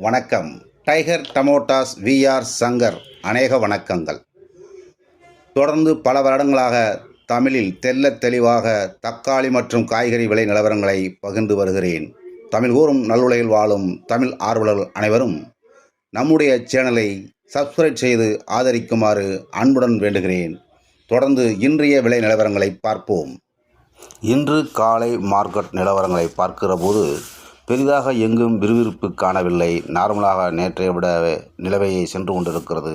வணக்கம். Tiger டமோட்டாஸ் VR Shankar அநேக வணக்கங்கள். தொடர்ந்து பல வருடங்களாக தமிழில் தெள்ளத் தெளிவாக தக்காளி மற்றும் காய்கறி விலை நிலவரங்களை பகிர்ந்து வருகிறேன். தமிழ் கூறும் நல்லுலகில் வாழும் தமிழ் ஆர்வலர்கள் அனைவரும் நம்முடைய சேனலை சப்ஸ்கிரைப் செய்து ஆதரிக்குமாறு அன்புடன் வேண்டுகிறேன். தொடர்ந்து இன்றைய விலை நிலவரங்களை பார்ப்போம். இன்று காலை மார்க்கெட் நிலவரங்களை பார்க்கிற போது பெரிதாக எங்கும் விறுவிறுப்பு காணவில்லை. நார்மலாக நேற்றைய விட நிலவையை சென்று கொண்டிருக்கிறது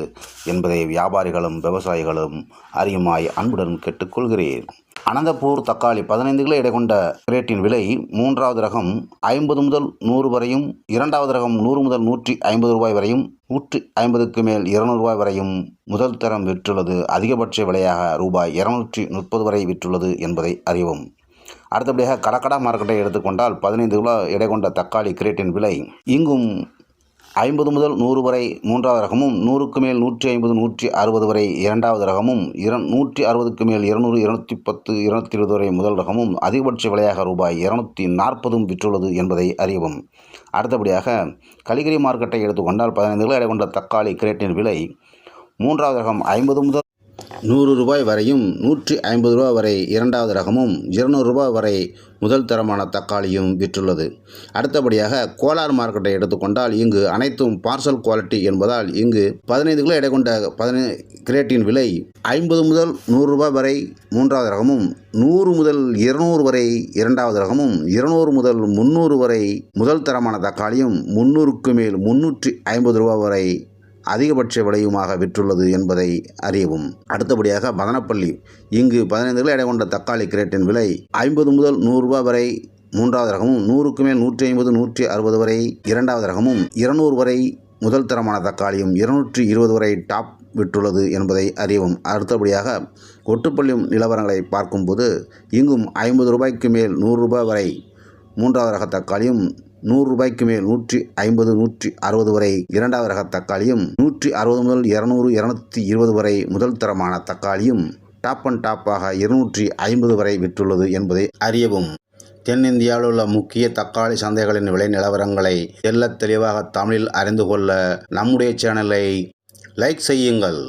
என்பதை வியாபாரிகளும் விவசாயிகளும் அறியுமாய் அன்புடன் கேட்டுக்கொள்கிறேன். அனந்தபூர் தக்காளி 15 கிலோ எடை கொண்ட கிரேட்டின் விலை மூன்றாவது ரகம் 50 முதல் 100 வரையும், இரண்டாவது ரகம் 100 முதல் 150 ரூபாய் வரையும், 150க்கு மேல் 200 ரூபாய் வரையும் முதல் தரம் விற்றுள்ளது. அதிகபட்ச விலையாக ரூபாய் 230 வரை விற்றுள்ளது என்பதை அறியவும். அடுத்தபடியாக கடக்கடா மார்க்கெட்டை எடுத்துக்கொண்டால் 15 கிலோ எடை கொண்ட தக்காளி கிரேட்டின் விலை இங்கும் 50 முதல் 100 வரை மூன்றாவது ரகமும், 100க்கு மேல் 150 160 வரை இரண்டாவது ரகமும், 160க்கு மேல் 200 210 220 வரை முதல் ரகமும் அதிகபட்ச விலையாக ரூபாய் 240 விற்றுள்ளது என்பதை அறியவும். அடுத்தபடியாக கலிகிரி மார்க்கெட்டை எடுத்துக்கொண்டால் 15 கிலோ எடை கொண்ட தக்காளி கிரேட்டின் விலை மூன்றாவது ரகம் 50 முதல் 100 ரூபாய் வரையும், 150 ரூபாய் வரை இரண்டாவது ரகமும், 200 ரூபாய் வரை முதல் தரமான தக்காளியும் விற்றுள்ளது. அடுத்தபடியாக கோலார் மார்க்கெட்டை எடுத்துக்கொண்டால் இங்கு அனைத்தும் பார்சல் குவாலிட்டி என்பதால் இங்கு 15 கிலோ எடை கொண்ட கிரேட்டின் விலை 50 முதல் 100 ரூபாய் வரை மூன்றாவது ரகமும், 100 முதல் 200 வரை இரண்டாவது ரகமும், 200 முதல் 300 வரை முதல் தரமான தக்காளியும், 300க்கு மேல் 350 ரூபாய் வரை அதிகபட்ச விலையுமாக விற்றுள்ளது என்பதை அறியவும். அடுத்தபடியாக மதனப்பள்ளி இங்கு 15 கிலோ எடை கொண்ட தக்காளி கிரேட்டின் விலை 50 முதல் 100 ரூபாய் வரை மூன்றாவது ரகமும், 100க்கு மேல் 150 160 வரை இரண்டாவது ரகமும், 200 வரை முதல் தரமான தக்காளியும், 220 வரை டாப் விற்றுள்ளது என்பதை அறியவும். அடுத்தபடியாக ஒட்டுப்பள்ளி நிலவரங்களை பார்க்கும்போது இங்கும் 50 ரூபாய்க்கு மேல் 100 ரூபாய் வரை மூன்றாவது ரக தக்காளியும், 100 ரூபாய்க்கு மேல் 150 160 வரை இரண்டாவது ரக தக்காளியும், 160 முதல் 200 220 வரை முதல் தரமான தக்காளியும் டாப் அண்ட் டாப்பாக 250 வரை விற்றுள்ளது என்பதை அறியவும். தென்னிந்தியாவில் உள்ள முக்கிய தக்காளி சந்தைகளின் விலை நிலவரங்களை தெள்ளத் தெளிவாக தமிழில் அறிந்து கொள்ள நம்முடைய சேனலை லைக் செய்யுங்கள்.